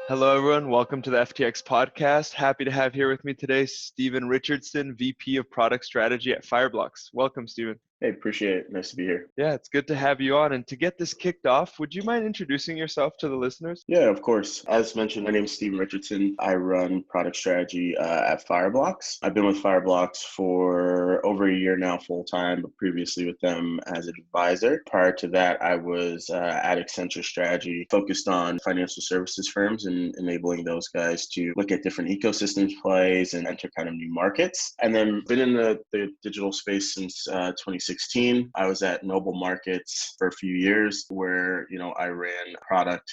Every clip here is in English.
Hello, everyone. Welcome to the FTX podcast. Happy to have here with me today Stephen Richardson, VP of Product Strategy at Fireblocks. Welcome, Stephen. Hey, appreciate it. Nice to be here. Yeah, it's good to have you on. And to get this kicked off, would you mind introducing yourself to the listeners? Yeah, of course. As mentioned, my name is Stephen Richardson. I run product strategy at Fireblocks. I've been with Fireblocks for over a year now, full time, but previously with them as an advisor. Prior to that, I was at Accenture Strategy, focused on financial services firms and enabling those guys to look at different ecosystems plays and enter kind of new markets. And then been in the digital space since 2016. I was at Noble Markets for a few years where, I ran product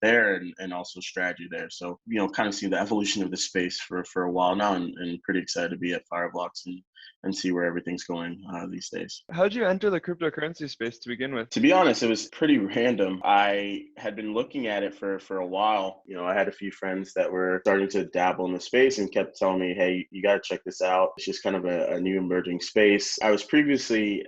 there and also strategy there. So, kind of seen the evolution of the space for a while now and pretty excited to be at Fireblocks and see where everything's going these days. How did you enter the cryptocurrency space to begin with? To be honest, it was pretty random. I had been looking at it for a while. I had a few friends that were starting to dabble in the space and kept telling me, hey, you got to check this out. It's just kind of a new emerging space. I was previously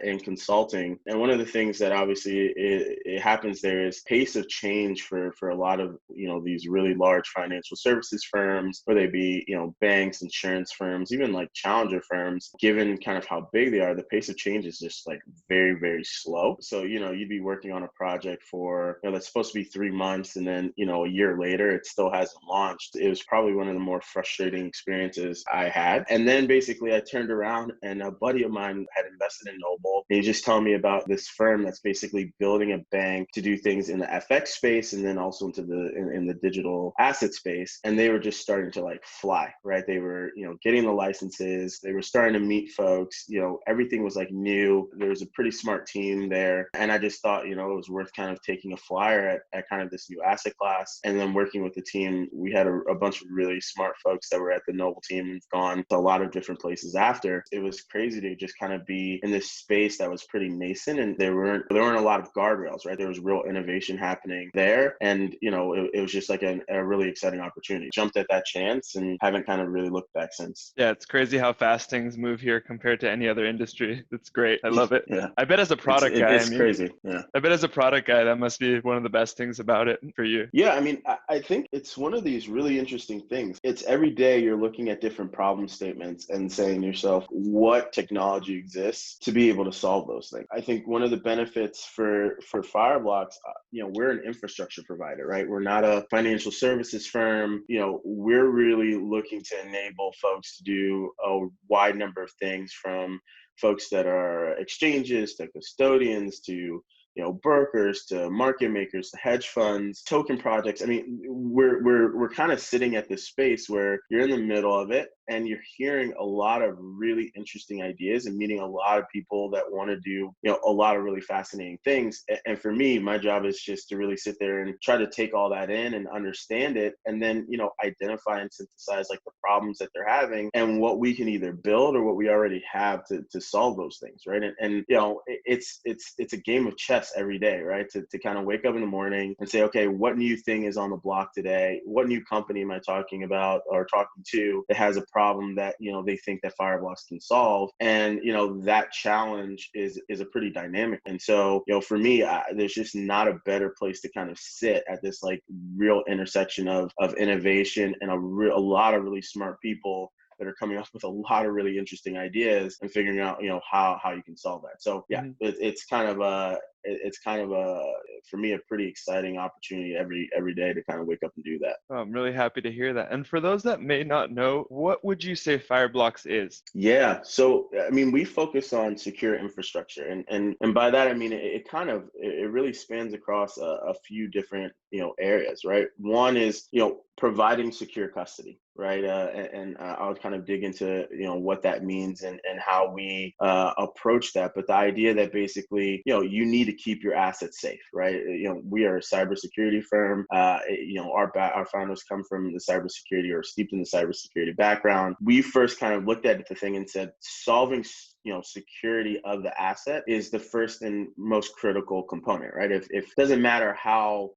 in consulting. And one of the things that obviously it happens there is pace of change for a lot of, these really large financial services firms, whether they be, banks, insurance firms, even like challenger firms, given kind of how big they are, the pace of change is just like very, very slow. So, you'd be working on a project for, that's supposed to be 3 months. And then, a year later, it still hasn't launched. It was probably one of the more frustrating experiences I had. And then basically I turned around and a buddy of mine had invested in Noble. He just telling me about this firm that's basically building a bank to do things in the FX space and then also into in the digital asset space. And they were just starting to like fly, right? They were, getting the licenses. They were starting to meet folks. Everything was like new. There was a pretty smart team there. And I just thought, it was worth kind of taking a flyer at kind of this new asset class. And then working with the team, we had a bunch of really smart folks that were at the Noble team and gone to a lot of different places after. It was crazy to just kind of be in this space that was pretty nascent and there weren't a lot of guardrails, right? There was real innovation happening there. And, it was just like a really exciting opportunity. Jumped at that chance and haven't kind of really looked back since. Yeah, it's crazy how fast things move here compared to any other industry. It's great. I love it. Yeah. I bet as a product guy, It's crazy. Yeah. I bet as a product guy, that must be one of the best things about it for you. Yeah, I mean, I think it's one of these really interesting things. It's every day you're looking at different problem statements and saying to yourself, what technology exists to be able to solve those things? I think one of the benefits for Fireblocks, we're an infrastructure provider, right? We're not a financial services firm. We're really looking to enable folks to do a wide number of things, from folks that are exchanges to custodians to brokers to market makers to hedge funds, token projects. I mean, we're kind of sitting at this space where you're in the middle of it and you're hearing a lot of really interesting ideas and meeting a lot of people that want to do, a lot of really fascinating things. And for me, my job is just to really sit there and try to take all that in and understand it, and then, identify and synthesize like the problems that they're having and what we can either build or what we already have to solve those things, right? And it's a game of chess every day, right? To kind of wake up in the morning and say, okay, what new thing is on the block today? What new company am I talking about or talking to that has a problem that, they think that Fireblocks can solve? And, that challenge is a pretty dynamic. And so, for me, there's just not a better place to kind of sit at this like real intersection of innovation and a lot of really smart people that are coming up with a lot of really interesting ideas and figuring out, how you can solve that. So yeah, it's kind of for me, a pretty exciting opportunity every day to kind of wake up and do that. Oh, I'm really happy to hear that. And for those that may not know, what would you say Fireblocks is? Yeah. So, I mean, we focus on secure infrastructure. And by that, I mean, it really spans across a few different, areas, right? One is, providing secure custody, right? And I'll kind of dig into, what that means and how we approach that. But the idea that basically, you need to keep your assets safe, right? We are a cybersecurity firm. Our founders come from the cybersecurity or steeped in the cybersecurity background. We first kind of looked at the thing and said, solving security of the asset is the first and most critical component, right? If it doesn't matter how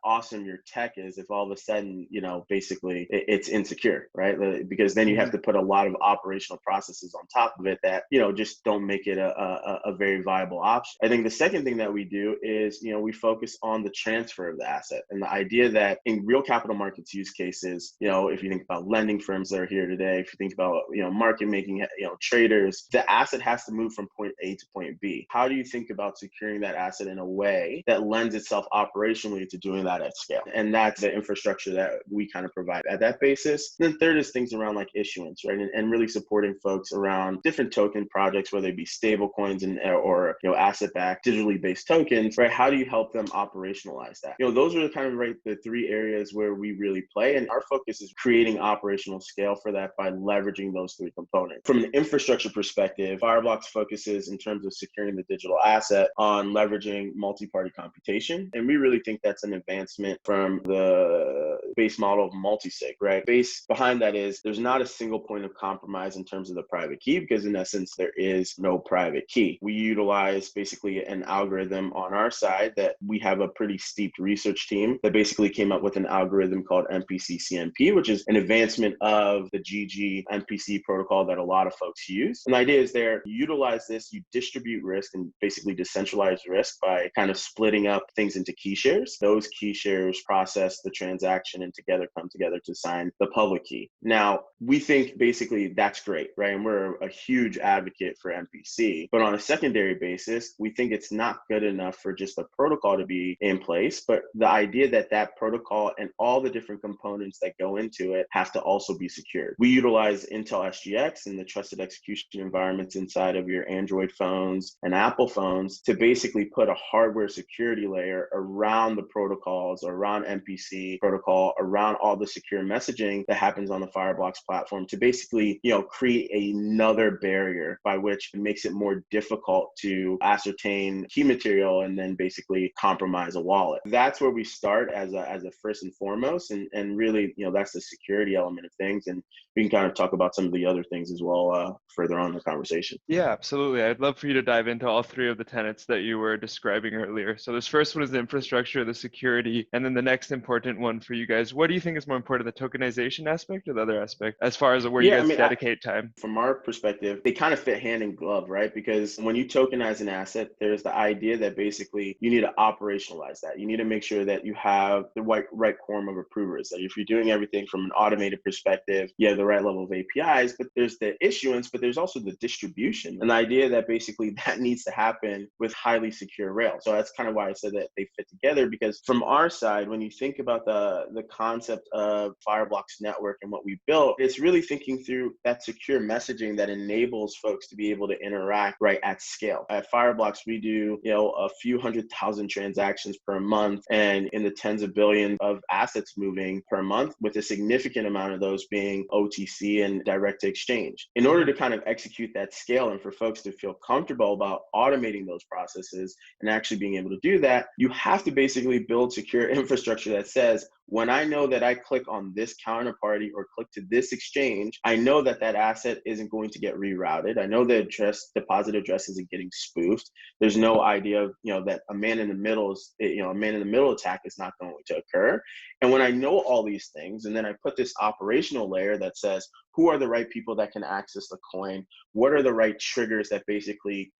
awesome your tech is, if all of a sudden, basically it's insecure, right? Because then you have to put a lot of operational processes on top of it that, just don't make it a very viable option. I think the second thing that we do is, we focus on the transfer of the asset, and the idea that in real capital markets use cases, if you think about lending firms that are here today, if you think about, market making, traders, the asset has to move from point A to point B. How do you think about securing that asset in a way that lends itself operationally to doing that at scale? And that's the infrastructure that we kind of provide at that basis. And then third is things around like issuance, right? And really supporting folks around different token projects, whether they be stable coins or asset-backed digitally based tokens, right? How do you help them operationalize that? Those are the three areas where we really play. And our focus is creating operational scale for that by leveraging those three components. From an infrastructure perspective, Fireblocks focuses in terms of securing the digital asset on leveraging multi-party computation. And we really think that's an advancement from the base model of multi-sig, right? Base behind that is there's not a single point of compromise in terms of the private key, because in essence, there is no private key. We utilize basically an algorithm on our side that we have a pretty steeped research team that basically came up with an algorithm called MPC CMP, which is an advancement of the GG MPC protocol that a lot of folks use. And the idea is there, you utilize this, you distribute risk and basically decentralize risk by kind of splitting up things into key shares. Those key shares process the transaction and come together to sign the public key. Now, we think basically that's great, right? And we're a huge advocate for MPC. But on a secondary basis, we think it's not good enough for just a protocol to be in place, but the idea that that protocol and all the different components that go into it have to also be secured. We utilize Intel SGX and the trusted execution environments inside of your Android phones and Apple phones to basically put a hardware security layer around the protocols, around MPC protocol, around all the secure messaging that happens on the Fireblocks platform to basically, create another barrier by which it makes it more difficult to ascertain key material and then basically compromise a wallet. That's where we start as a first and foremost. And really, that's the security element of things. And we can kind of talk about some of the other things as well further on in the conversation. Yeah, absolutely. I'd love for you to dive into all three of the tenets that you were describing earlier. So this first one is the infrastructure, the security, and then the next important one for you guys. What do you think is more important, the tokenization aspect or the other aspect, as far as where you guys dedicate time? From our perspective, they kind of fit hand in glove, right? Because when you tokenize an asset, there's the idea that basically you need to operationalize that. You need to make sure that you have the right quorum of approvers, that if you're doing everything from an automated perspective, you have the right level of APIs, but there's the issuance, but there's also the distribution. And the idea that basically that needs to happen with highly secure rails. So that's kind of why I said that they fit together, because from our side, when you think about the concept of Fireblocks network and what we built, it's really thinking through that secure messaging that enables folks to be able to interact right at scale. At Fireblocks, we do, a few 100,000 transactions per month and in the tens of billions of assets moving per month, with a significant amount of those being OTC and direct to exchange. In order to kind of execute that scale and for folks to feel comfortable about automating those processes and actually being able to do that, you have to basically build secure infrastructure that says, when I know that I click on this counterparty or click to this exchange, I know that that asset isn't going to get rerouted. I know the deposit address isn't getting spoofed. There's no idea of, that a man in the middle attack is not going to occur. And when I know all these things, and then I put this operational layer that says, who are the right people that can access the coin? What are the right triggers that basically,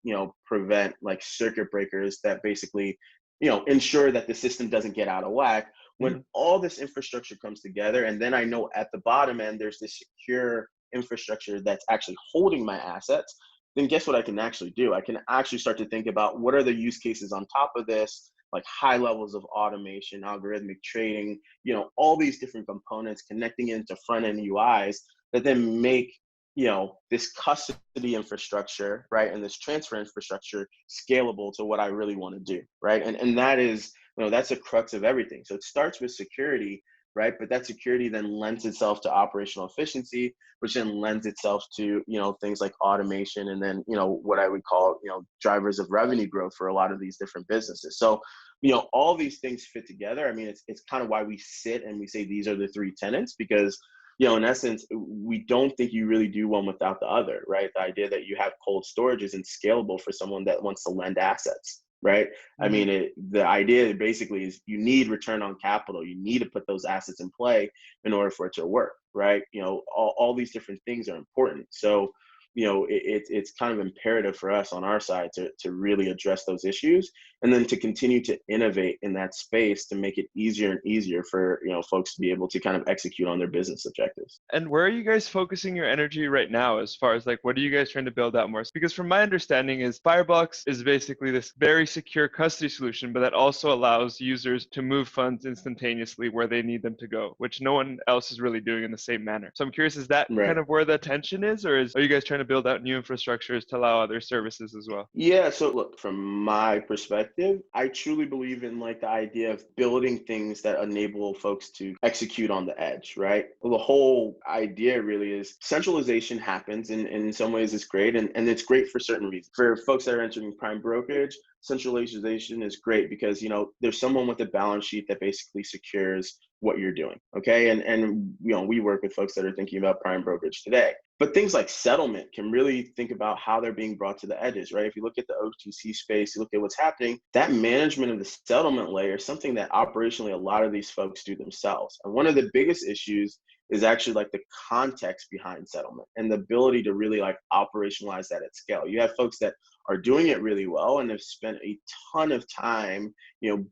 prevent like circuit breakers that basically, ensure that the system doesn't get out of whack? When all this infrastructure comes together, and then I know at the bottom end, there's this secure infrastructure that's actually holding my assets, then guess what I can actually do? I can actually start to think about what are the use cases on top of this, like high levels of automation, algorithmic trading, all these different components connecting into front-end UIs that then make this custody infrastructure, right, and this transfer infrastructure scalable to what I really want to do, right? And that is, that's the crux of everything. So it starts with security, right? But that security then lends itself to operational efficiency, which then lends itself to, things like automation and then, what I would call, drivers of revenue growth for a lot of these different businesses. So, all these things fit together. I mean, it's kind of why we sit and we say these are the three tenets, because In essence, we don't think you really do one without the other, right? The idea that you have cold storage isn't scalable for someone that wants to lend assets, right? I Mm-hmm. mean, the idea basically is you need return on capital. You need to put those assets in play in order for it to work, right? All these different things are important. So, it's kind of imperative for us on our side to really address those issues, and then to continue to innovate in that space to make it easier and easier for, folks to be able to kind of execute on their business objectives. And where are you guys focusing your energy right now as far as like what are you guys trying to build out more? Because from my understanding is Fireblocks is basically this very secure custody solution, but that also allows users to move funds instantaneously where they need them to go, which no one else is really doing in the same manner. So I'm curious, is that kind Right. of where the attention is, or are you guys trying to build out new infrastructures to allow other services as well? Yeah, so look, from my perspective, I truly believe in like the idea of building things that enable folks to execute on the edge, right? Well, the whole idea really is centralization happens, and in some ways it's great, and it's great for certain reasons. For folks that are entering prime brokerage, centralization is great because there's someone with a balance sheet that basically secures what you're doing. Okay. And we work with folks that are thinking about prime brokerage today. But things like settlement can really think about how they're being brought to the edges, right? If you look at the OTC space, you look at what's happening, that management of the settlement layer is something that operationally a lot of these folks do themselves. And one of the biggest issues is actually like the context behind settlement and the ability to really like operationalize that at scale. You have folks that are doing it really well and have spent a ton of time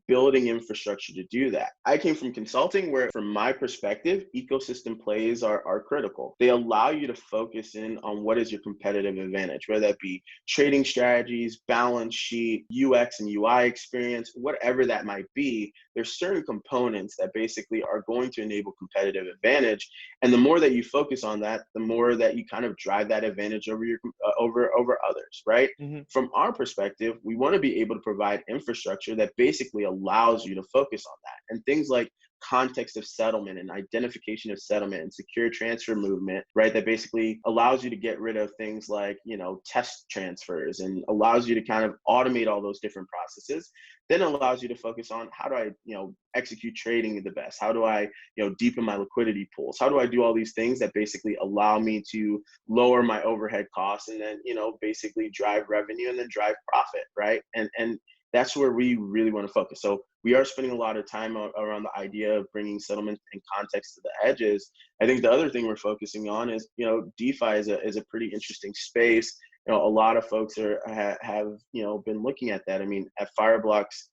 building infrastructure to do that. I came from consulting where, from my perspective, ecosystem plays are critical. They allow you to focus in on what is your competitive advantage, whether that be trading strategies, balance sheet, UX and UI experience, whatever that might be. There's certain components that basically are going to enable competitive advantage. And the more that you focus on that, the more that you kind of drive that advantage over over others, right? Mm-hmm. From our perspective, we want to be able to provide infrastructure that basically allows you to focus on that. And things like context of settlement and identification of settlement and secure transfer movement, right? That basically allows you to get rid of things like, test transfers and allows you to kind of automate all those different processes. Then allows you to focus on how do I, execute trading the best? How do I, deepen my liquidity pools? How do I do all these things that basically allow me to lower my overhead costs and then, basically drive revenue and then drive profit, right? And that's where we really want to focus. So we are spending a lot of time around the idea of bringing settlement and context to the edges. I think the other thing we're focusing on is, DeFi is a pretty interesting space. A lot of folks have been looking at that. I mean, at Fireblocks,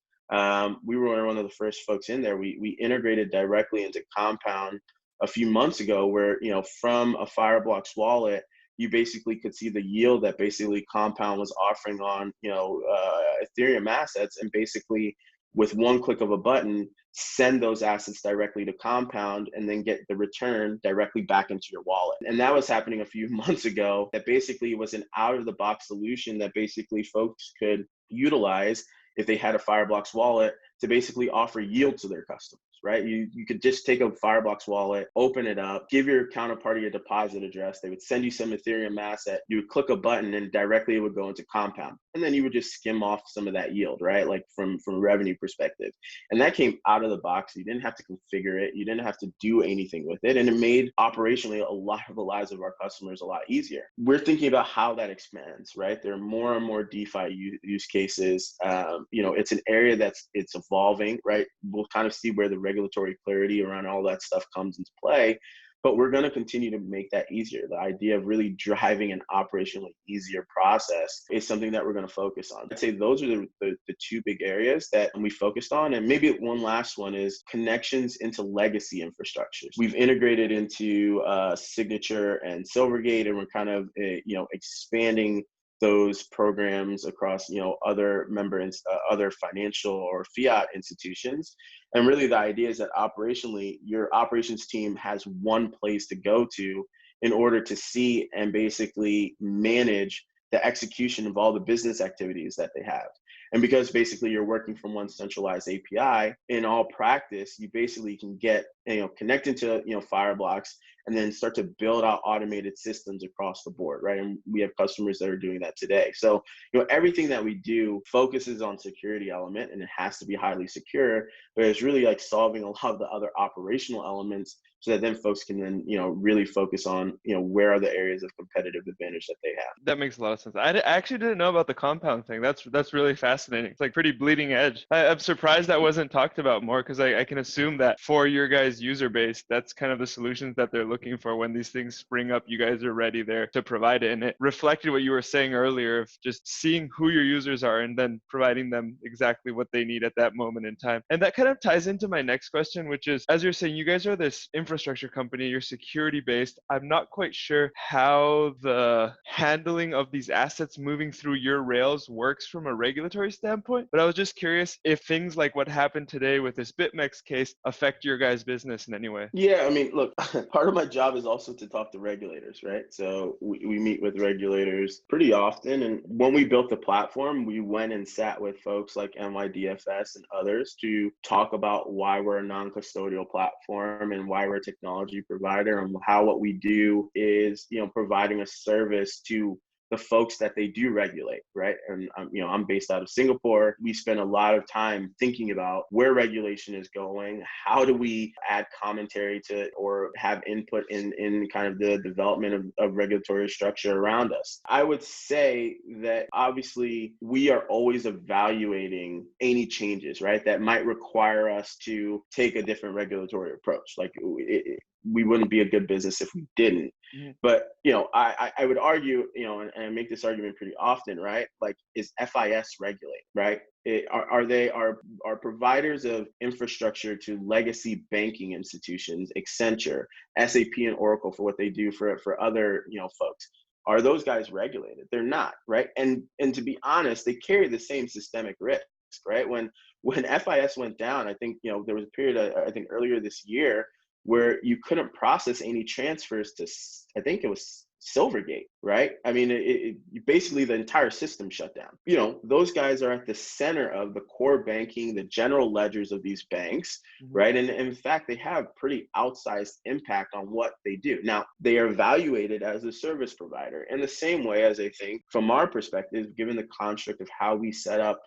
we were one of the first folks in there. We integrated directly into Compound a few months ago, where from a Fireblocks wallet, you basically could see the yield that basically Compound was offering on Ethereum assets, and basically with one click of a button send those assets directly to Compound and then get the return directly back into your wallet. And that was happening a few months ago. That basically was an out of the box solution that basically folks could utilize if they had a Fireblocks wallet to basically offer yield to their customers, right? You could just take a Fireblocks wallet, open it up, give your counterparty a deposit address. They would send you some Ethereum asset. You would click a button and directly it would go into Compound. And then you would just skim off some of that yield, right? Like from a revenue perspective. And that came out of the box. You didn't have to configure it. You didn't have to do anything with it. And it made operationally a lot of the lives of our customers a lot easier. We're thinking about how that expands, right? There are more and more DeFi use cases. It's an area it's evolving, right? We'll kind of see where the regulatory clarity around all that stuff comes into play, but we're going to continue to make that easier. The idea of really driving an operationally easier process is something that we're going to focus on. I'd say those are the two big areas that we focused on. And maybe one last one is connections into legacy infrastructures. We've integrated into Signature and Silvergate, and we're kind of expanding those programs across other other financial or fiat institutions. And really the idea is that operationally your operations team has one place to go to in order to see and basically manage the execution of all the business activities that they have. And because basically you're working from one centralized API, in all practice, you basically can get, connect into, Fireblocks and then start to build out automated systems across the board, right? And we have customers that are doing that today. So, everything that we do focuses on security element, and it has to be highly secure, but it's really like solving a lot of the other operational elements so that then folks can then, really focus on, where are the areas of competitive advantage that they have. That makes a lot of sense. I actually didn't know about the compound thing. That's really fascinating. It's like pretty bleeding edge. I'm surprised that wasn't talked about more, because I can assume that for your guys' user base, that's kind of the solutions that they're looking for when these things spring up. You guys are ready there to provide it. And it reflected what you were saying earlier of just seeing who your users are and then providing them exactly what they need at that moment in time. And that kind of ties into my next question, which is, as you're saying, you guys are this infrastructure company, you're security based. I'm not quite sure how the handling of these assets moving through your rails works from a regulatory standpoint, but I was just curious if things like what happened today with this BitMEX case affect your guys' business in any way. Yeah, I mean, look, part of my job is also to talk to regulators, right? So we meet with regulators pretty often. And when we built the platform, we went and sat with folks like NYDFS and others to talk about why we're a non-custodial platform and why we're a technology provider, and how what we do is, providing a service to the folks that they do regulate, right? And I'm based out of Singapore. We spend a lot of time thinking about where regulation is going. How do we add commentary to, or have input in kind of the development of regulatory structure around us? I would say that obviously we are always evaluating any changes, right, that might require us to take a different regulatory approach. Like we wouldn't be a good business if we didn't. But, I would argue, and I make this argument pretty often, right? Like, is FIS regulated, right? Are providers of infrastructure to legacy banking institutions, Accenture, SAP, and Oracle, for what they do for other, folks? Are those guys regulated? They're not, right? And to be honest, they carry the same systemic risk, right? When FIS went down, I think, there was a period, I think earlier this year, where you couldn't process any transfers to, I think it was Silvergate, right? I mean, it basically the entire system shut down. Those guys are at the center of the core banking, the general ledgers of these banks, right? And in fact, they have pretty outsized impact on what they do. Now, they are evaluated as a service provider in the same way as, I think, from our perspective, given the construct of how we set up,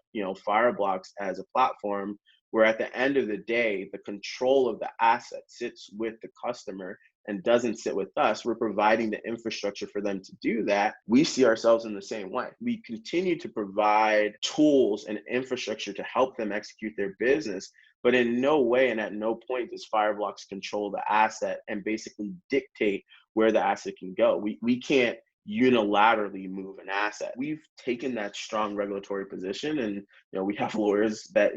Fireblocks as a platform, where at the end of the day, the control of the asset sits with the customer and doesn't sit with us. We're providing the infrastructure for them to do that. We see ourselves in the same way. We continue to provide tools and infrastructure to help them execute their business, but in no way and at no point does Fireblocks control the asset and basically dictate where the asset can go. We can't unilaterally move an asset. We've taken that strong regulatory position, and we have lawyers that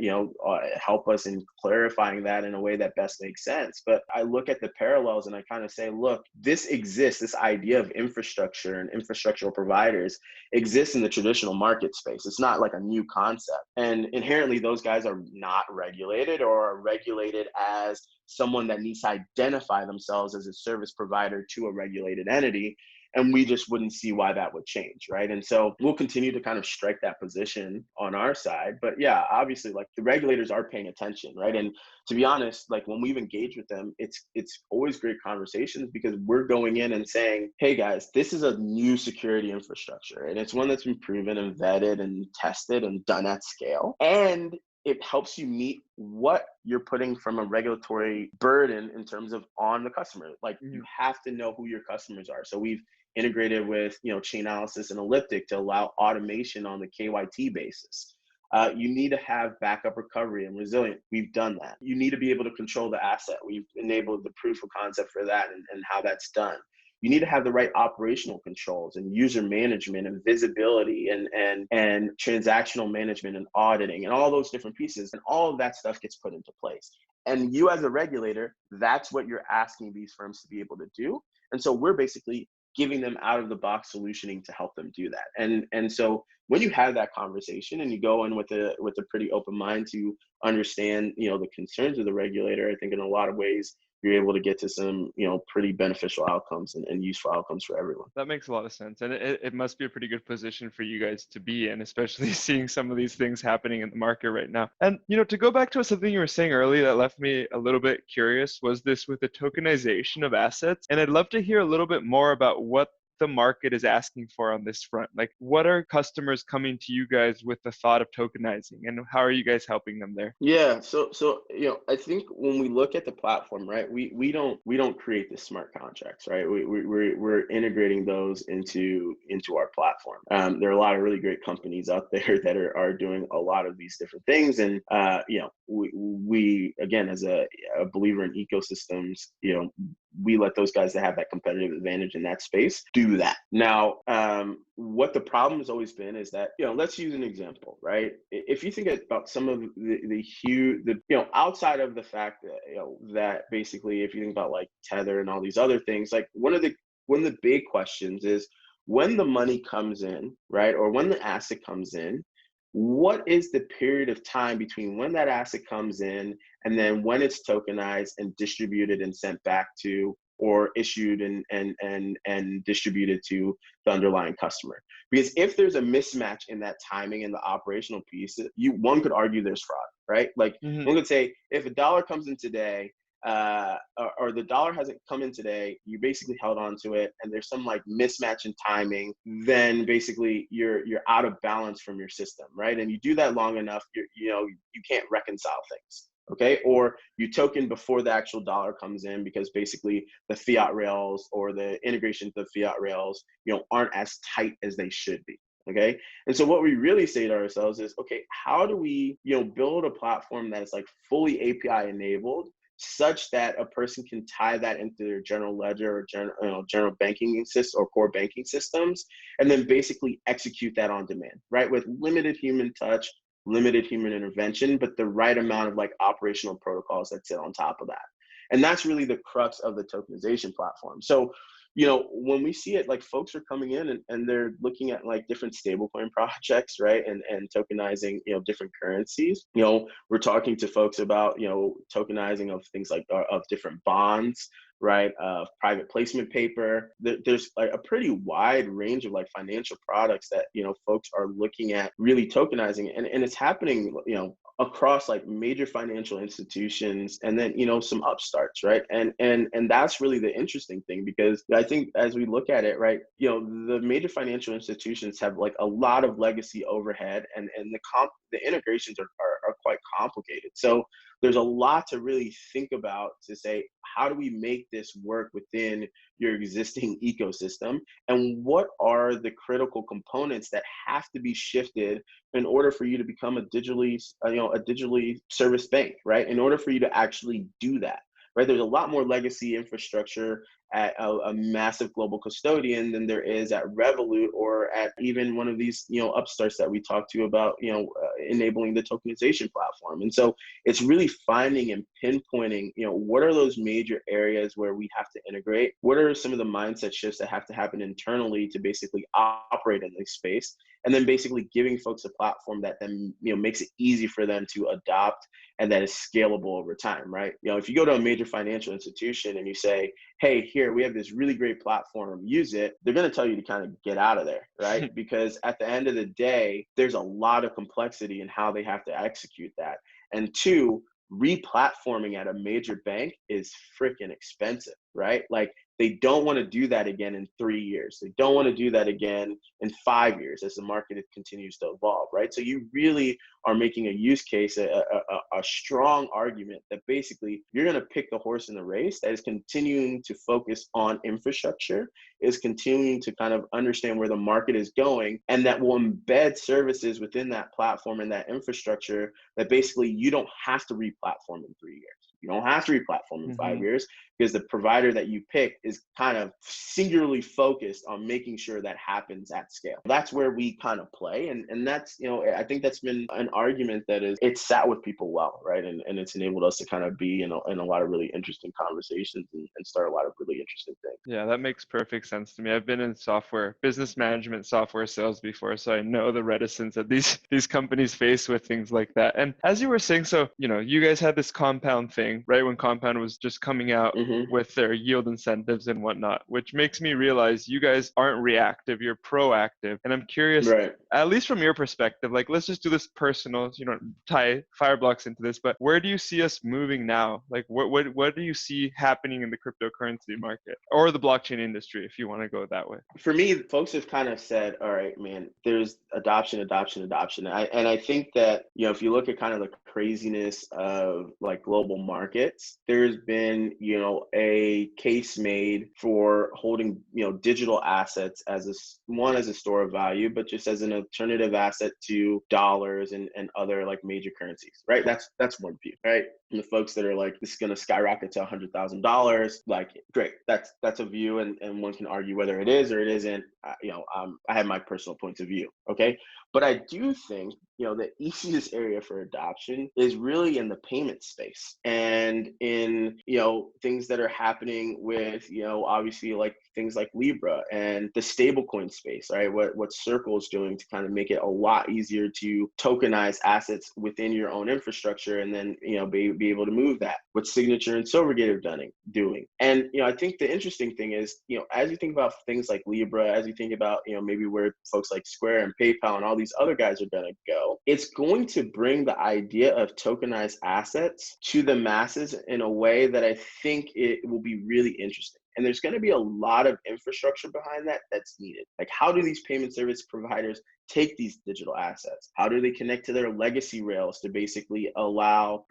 help us in clarifying that in a way that best makes sense. But I look at the parallels and I kind of say, look, this exists. This idea of infrastructure and infrastructural providers exists in the traditional market space. It's not like a new concept, and inherently those guys are not regulated, or are regulated as someone that needs to identify themselves as a service provider to a regulated entity. And we just wouldn't see why that would change, right? And so we'll continue to kind of strike that position on our side. But yeah, obviously, like, the regulators are paying attention, right? And to be honest, like, when we've engaged with them, it's always great conversations, because we're going in and saying, hey guys, this is a new security infrastructure, and it's one that's been proven and vetted and tested and done at scale. And it helps you meet what you're putting from a regulatory burden in terms of on the customer. Like, you have to know who your customers are. So we've integrated with, Chainalysis and Elliptic to allow automation on the KYT basis. You need to have backup recovery and resilience. We've done that. You need to be able to control the asset. We've enabled the proof of concept for that and how that's done. You need to have the right operational controls and user management and visibility and transactional management and auditing and all those different pieces. And all of that stuff gets put into place. And you, as a regulator, that's what you're asking these firms to be able to do. And so we're basically giving them out of the box solutioning to help them do that. And so when you have that conversation and you go in with a pretty open mind to understand, the concerns of the regulator, I think in a lot of ways you're able to get to some, pretty beneficial outcomes and useful outcomes for everyone. That makes a lot of sense. And it must be a pretty good position for you guys to be in, especially seeing some of these things happening in the market right now. And, to go back to something you were saying earlier that left me a little bit curious was this with the tokenization of assets. And I'd love to hear a little bit more about what the market is asking for on this front? Like, what are customers coming to you guys with the thought of tokenizing, and how are you guys helping them there? Yeah, so I think when we look at the platform, right, we don't create the smart contracts, right? We're integrating those into our platform. There are a lot of really great companies out there that are doing a lot of these different things, and we again, as a believer in ecosystems, we let those guys that have that competitive advantage in that space do that. Now, what the problem has always been is that, let's use an example, right? If you think about some of the huge, outside of the fact that, that basically, if you think about like Tether and all these other things, like one of the big questions is when the money comes in, right? Or when the asset comes in, what is the period of time between when that asset comes in and then when it's tokenized and distributed and sent back to, or issued and distributed to the underlying customer? Because if there's a mismatch in that timing and the operational piece, one could argue there's fraud, right? Like one could say if a dollar comes in today, or the dollar hasn't come in today, you basically held on to it, and there's some like mismatch in timing, then basically you're out of balance from your system, right? And you do that long enough, you can't reconcile things. Okay, or you token before the actual dollar comes in because basically the fiat rails or the integration to the fiat rails, aren't as tight as they should be. Okay, and so what we really say to ourselves is, okay, how do we, build a platform that is like fully API enabled, such that a person can tie that into their general ledger or general banking system or core banking systems, and then basically execute that on demand, right? With limited human touch, limited human intervention, but the right amount of like operational protocols that sit on top of that. And that's really the crux of the tokenization platform. So, when we see it, like folks are coming in and they're looking at like different stablecoin projects, right? And tokenizing, different currencies. We're talking to folks about, tokenizing of things like of different bonds, right? Private placement paper. There's like a pretty wide range of like financial products that, folks are looking at really tokenizing, and it's happening, across like major financial institutions, and then some upstarts, right? And that's really the interesting thing, because I think as we look at it, right, the major financial institutions have like a lot of legacy overhead, and the integrations are quite complicated. So there's a lot to really think about to say, how do we make this work within your existing ecosystem, and what are the critical components that have to be shifted in order for you to become a digitally serviced bank, right? In order for you to actually do that, right? There's a lot more legacy infrastructure at a massive global custodian than there is at Revolut or at even one of these, upstarts that we talked to about, enabling the tokenization platform. And so it's really finding and pinpointing, what are those major areas where we have to integrate? What are some of the mindset shifts that have to happen internally to basically operate in this space? And then basically giving folks a platform that then, makes it easy for them to adopt and that is scalable over time, right? If you go to a major financial institution and you say, hey, here, we have this really great platform, use it, they're going to tell you to kind of get out of there, right? Because at the end of the day, there's a lot of complexity in how they have to execute that. And two, re-platforming at a major bank is freaking expensive, right? Like, they don't want to do that again in 3 years. They don't want to do that again in 5 years as the market continues to evolve, right? So you really are making a use case, a strong argument that basically you're going to pick the horse in the race that is continuing to focus on infrastructure, is continuing to kind of understand where the market is going, and that will embed services within that platform and that infrastructure that basically you don't have to re-platform in 3 years. You don't have to re-platform in 5 years, because the provider that you pick is kind of singularly focused on making sure that happens at scale. That's where we kind of play. And that's, I think that's been an argument that it's sat with people well, right? And it's enabled us to kind of be in a lot of really interesting conversations and start a lot of really interesting things. Yeah, that makes perfect sense to me. I've been in software, business management, software sales before, so I know the reticence that these companies face with things like that. And as you were saying, so, you guys had this Compound thing, right? When Compound was just coming out, with their yield incentives and whatnot, which makes me realize you guys aren't reactive, you're proactive. And I'm curious, Right. at least from your perspective, like let's just do this personal, tie Fireblocks into this, but where do you see us moving now? Like what do you see happening in the cryptocurrency market or the blockchain industry, if you want to go that way? For me, folks have kind of said, all right, man, there's adoption, adoption, adoption. And I think that, if you look at kind of the craziness of like global markets, there's been, a case made for holding, digital assets as as a store of value, but just as an alternative asset to dollars and other like major currencies, right? That's one view, right? And the folks that are like, this is going to skyrocket to $100,000, like, great, that's a view, and one can argue whether it is or it isn't. I have my personal points of view, okay? But I do think, the easiest area for adoption is really in the payment space and in, things that are happening with, obviously like things like Libra and the stablecoin space, right? What Circle is doing to kind of make it a lot easier to tokenize assets within your own infrastructure and then, be able to move that. What Signature and Silvergate are doing. And, I think the interesting thing is, as you think about things like Libra, as you think about, maybe where folks like Square and PayPal and all these other guys are going to go, it's going to bring the idea of tokenized assets to the masses in a way that I think it will be really interesting. And there's going to be a lot of infrastructure behind that that's needed. Like, how do these payment service providers take these digital assets? How do they connect to their legacy rails to basically allow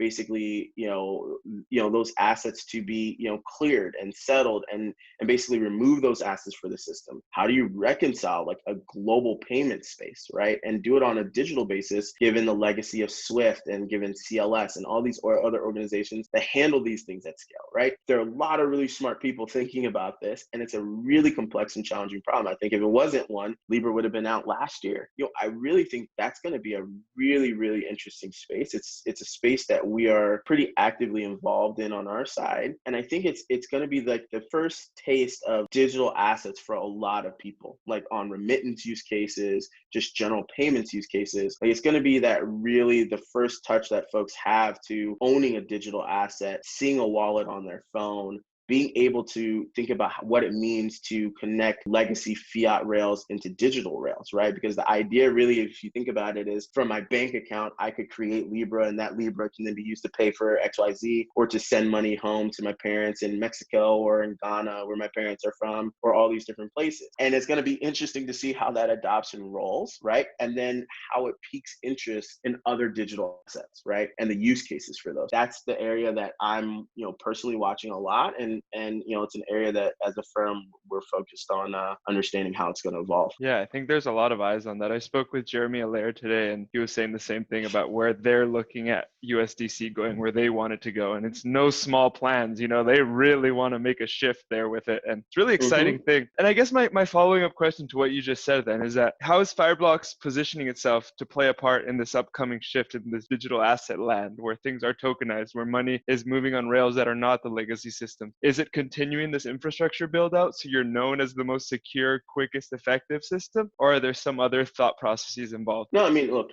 those assets to be, cleared and settled and basically remove those assets for the system? How do you reconcile like a global payment space, right? And do it on a digital basis, given the legacy of Swift and given CLS and all these other organizations that handle these things at scale, right? There are a lot of really smart people thinking about this, and it's a really complex and challenging problem. I think if it wasn't one, Libra would have been out last year. I really think that's going to be a really, really interesting space. It's a space that we are pretty actively involved in on our side. And I think it's going to be like the first taste of digital assets for a lot of people, like on remittance use cases, just general payments use cases. Like, it's going to be that really the first touch that folks have to owning a digital asset, seeing a wallet on their phone, being able to think about what it means to connect legacy fiat rails into digital rails, right? Because the idea really, if you think about it, is from my bank account, I could create Libra, and that Libra can then be used to pay for XYZ or to send money home to my parents in Mexico or in Ghana, where my parents are from, or all these different places. And it's going to be interesting to see how that adoption rolls, right? And then how it piques interest in other digital assets, right? And the use cases for those. That's the area that I'm, personally watching a lot. And it's an area that as a firm we're focused on understanding how it's going to evolve. Yeah, I think there's a lot of eyes on that. I spoke with Jeremy Allaire today, and he was saying the same thing about where they're looking at USDC going, where they want it to go. And it's no small plans, they really want to make a shift there with it. And it's a really exciting thing. And I guess my following up question to what you just said then is that how is Fireblocks positioning itself to play a part in this upcoming shift in this digital asset land where things are tokenized, where money is moving on rails that are not the legacy system? Is it continuing this infrastructure build out so you're known as the most secure, quickest, effective system, or are there some other thought processes involved? No, I mean, look,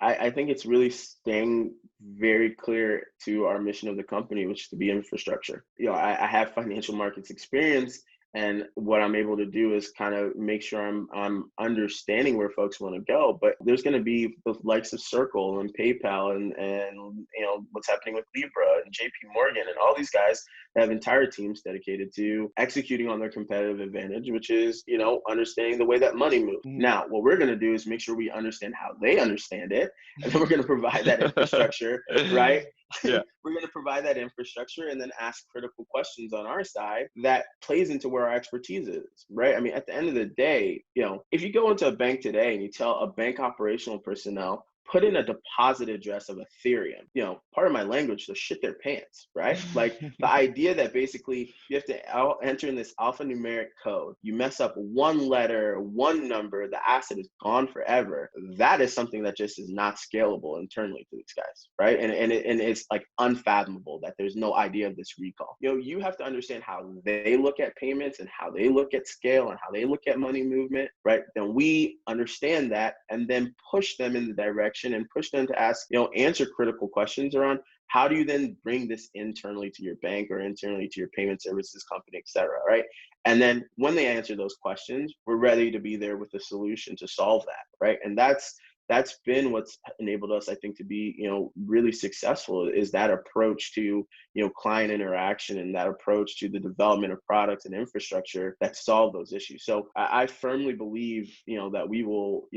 I think it's really staying very clear to our mission of the company, which is to be infrastructure. I have financial markets experience, and what I'm able to do is kind of make sure I'm understanding where folks want to go. But there's going to be the likes of Circle and PayPal and what's happening with Libra and JP Morgan and all these guys that have entire teams dedicated to executing on their competitive advantage, which is, understanding the way that money moves. Now, what we're going to do is make sure we understand how they understand it. And then we're going to provide that infrastructure, right? Yeah. We're going to provide that infrastructure and then ask critical questions on our side that plays into where our expertise is, right? I mean, at the end of the day, if you go into a bank today and you tell a bank operational personnel, put in a deposit address of Ethereum, part of my language, they'll shit their pants, right? Like the idea that basically you have to enter in this alphanumeric code, you mess up one letter, one number, the asset is gone forever. That is something that just is not scalable internally to these guys, right? And it's like unfathomable that there's no idea of this recall. You have to understand how they look at payments and how they look at scale and how they look at money movement, right? Then we understand that and then push them in the direction and push them to ask, answer critical questions around How do you then bring this internally to your bank or internally to your payment services company, et cetera, right? And then when they answer those questions, we're ready to be there with a solution to solve that, right? And that's been what's enabled us, I think, to be, really successful, is that approach to, client interaction, and that approach to the development of products and infrastructure that solve those issues. So I firmly believe, that we will,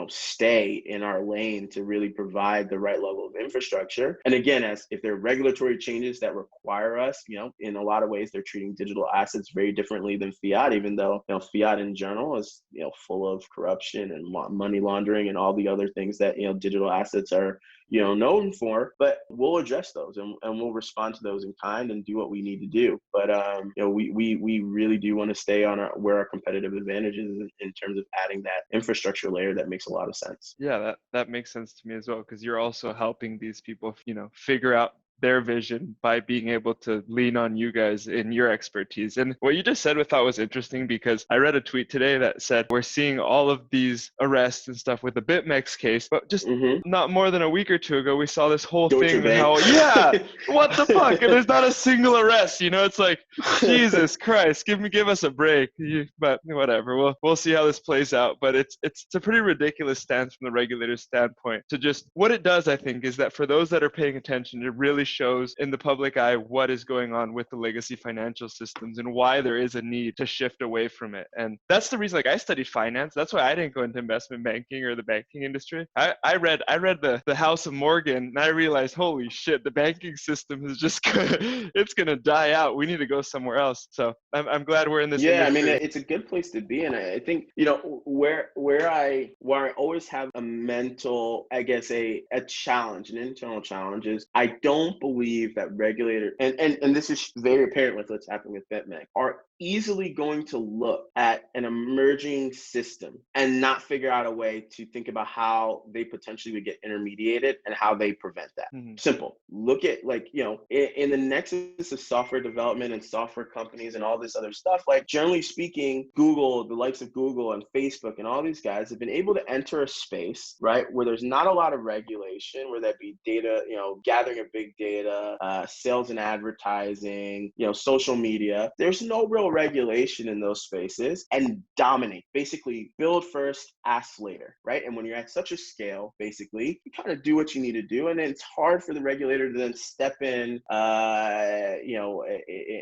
stay in our lane to really provide the right level of infrastructure. And again, as if there are regulatory changes that require us, in a lot of ways, they're treating digital assets very differently than fiat, even though, fiat in general is, full of corruption and money laundering and all the other things that, digital assets are, known for. But we'll address those, and we'll respond to those in kind and do what we need to do. But we really do want to stay on where our competitive advantage is in terms of adding that infrastructure layer that makes a lot of sense. Yeah, that makes sense to me as well, because you're also helping these people, figure out their vision by being able to lean on you guys in your expertise. And what you just said I thought was interesting, because I read a tweet today that said we're seeing all of these arrests and stuff with the BitMEX case, but just not more than a week or two ago, we saw this whole Deutsche thing Bank. how, what the fuck? And there's not a single arrest, it's like, Jesus Christ, give us a break. But whatever, we'll see how this plays out. But it's a pretty ridiculous stance from the regulator's standpoint to just, what it does, I think, is that for those that are paying attention, it really shows in the public eye what is going on with the legacy financial systems and why there is a need to shift away from it. And that's the reason, I studied finance. That's why I didn't go into investment banking or the banking industry. I read the House of Morgan, and I realized, holy shit, the banking system is just it's gonna die out. We need to go somewhere else. So I'm glad we're in this industry. I mean, it's a good place to be. And I think, where I always have a mental, I guess, a challenge, an internal challenge, is I don't believe that regulators, and this is very apparent with what's happening with BitMEX, are easily going to look at an emerging system and not figure out a way to think about how they potentially would get intermediated and how they prevent that. Simple. Look at, in the nexus of software development and software companies and all this other stuff, generally speaking, Google, the likes of Google and Facebook and all these guys have been able to enter a space, right, where there's not a lot of regulation, where that be data, gathering of big data, sales and advertising, social media. There's no real regulation in those spaces, and dominate. Basically, build first, ask later, right? And when you're at such a scale, basically, you kind of do what you need to do, and then it's hard for the regulator to then step in,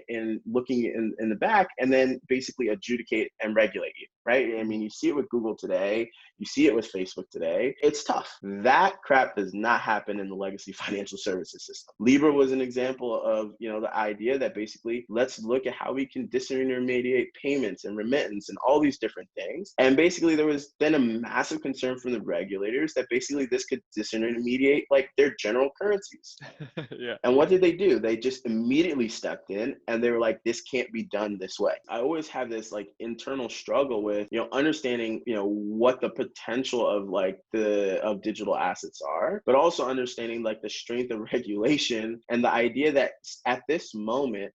in looking in the back, and then basically adjudicate and regulate you, right? I mean, you see it with Google today, you see it with Facebook today. It's tough. That crap does not happen in the legacy financial services system. Libra was an example of, the idea that basically, let's look at how we can disintermediate payments and remittance and all these different things. And basically, there was then a massive concern from the regulators that basically this could disintermediate their general currencies. Yeah. And what did they do? They just immediately stepped in, and they were like, this can't be done this way. I always have this internal struggle with, understanding, what the potential of digital assets are, but also understanding the strength of regulation and the idea that at this moment,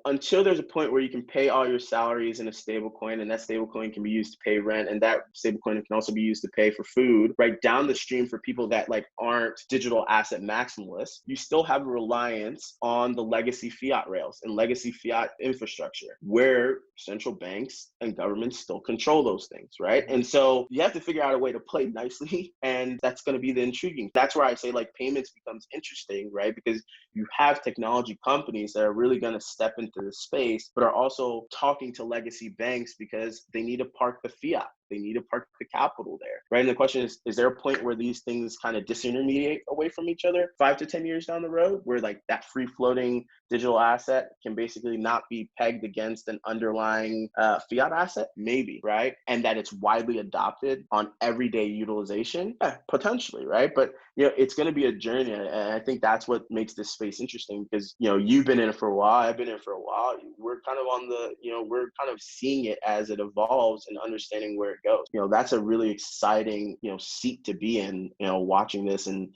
until there's a point where you can pay all your salaries in a stable coin, and that stable coin can be used to pay rent, and that stable coin can also be used to pay for food, right down the stream for people that aren't digital asset maximalists, you still have a reliance on the legacy fiat rails and legacy fiat infrastructure, where central banks and governments still control those things, right? And so you have to figure out a way to play nicely, and that's going to be the intriguing. That's where I say payments becomes interesting, right? Because you have technology companies that are really going to step into the space, but are also talking to legacy banks because they need to park the fiat. They need to park the capital there, right? And the question is there a point where these things kind of disintermediate away from each other 5 to 10 years down the road, where that free floating digital asset can basically not be pegged against an underlying fiat asset? Maybe, right? And that it's widely adopted on everyday utilization? Yeah, potentially, right? But it's going to be a journey, and I think that's what makes this space interesting, because you've been in it for a while, I've been in it for a while. We're kind of on the, we're kind of seeing it as it evolves and understanding where where it goes. That's a really exciting, seat to be in, watching this and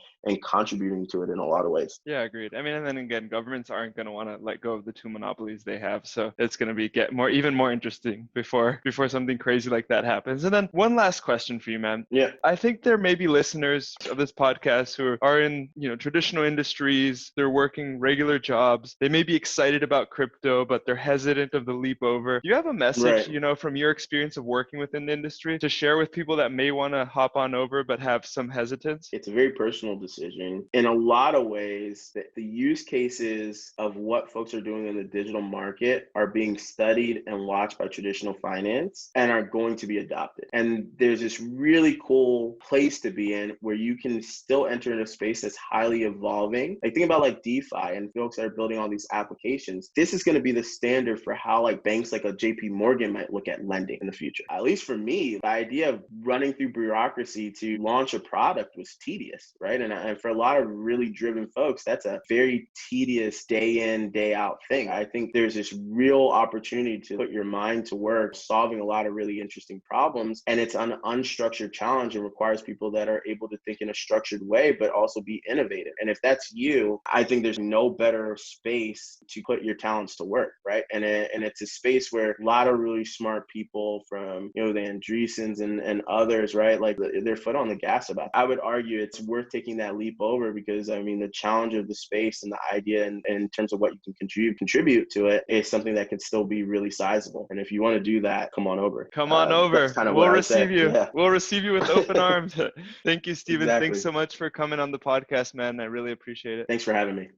contributing to it in a lot of ways. Yeah, agreed. I mean, and then again, governments aren't going to want to let go of the two monopolies they have. So it's going to be even more interesting before something crazy like that happens. And then one last question for you, man. Yeah. I think there may be listeners of this podcast who are in, traditional industries. They're working regular jobs. They may be excited about crypto, but they're hesitant of the leap over. Do you have a message, Right. from your experience of working within the industry to share with people that may want to hop on over but have some hesitance? It's a very personal decision. In a lot of ways, the use cases of what folks are doing in the digital market are being studied and watched by traditional finance and are going to be adopted. And there's this really cool place to be in where you can still enter in a space that's highly evolving. Like think about like DeFi and folks that are building all these applications. This is going to be the standard for how like banks like a JP Morgan might look at lending in the future. At least for me, the idea of running through bureaucracy to launch a product was tedious, right? And for a lot of really driven folks, that's a very tedious day in, day out thing. I think there's this real opportunity to put your mind to work solving a lot of really interesting problems. And it's an unstructured challenge and requires people that are able to think in a structured way, but also be innovative. And if that's you, I think there's no better space to put your talents to work, right? And it's a space where a lot of really smart people from, the Andreessens and others, right? Like their foot on the gas about it. I would argue it's worth taking that leap over because, I mean, the challenge of the space and the idea in terms of what you can contribute to it is something that can still be really sizable. And if you want to do that, come on over. Come on over. That's kind of We'll what I would receive say. you. Yeah. We'll receive you with open arms. Thank you, Steven. Exactly. Thanks so much for coming on the podcast, man. I really appreciate it. Thanks for having me.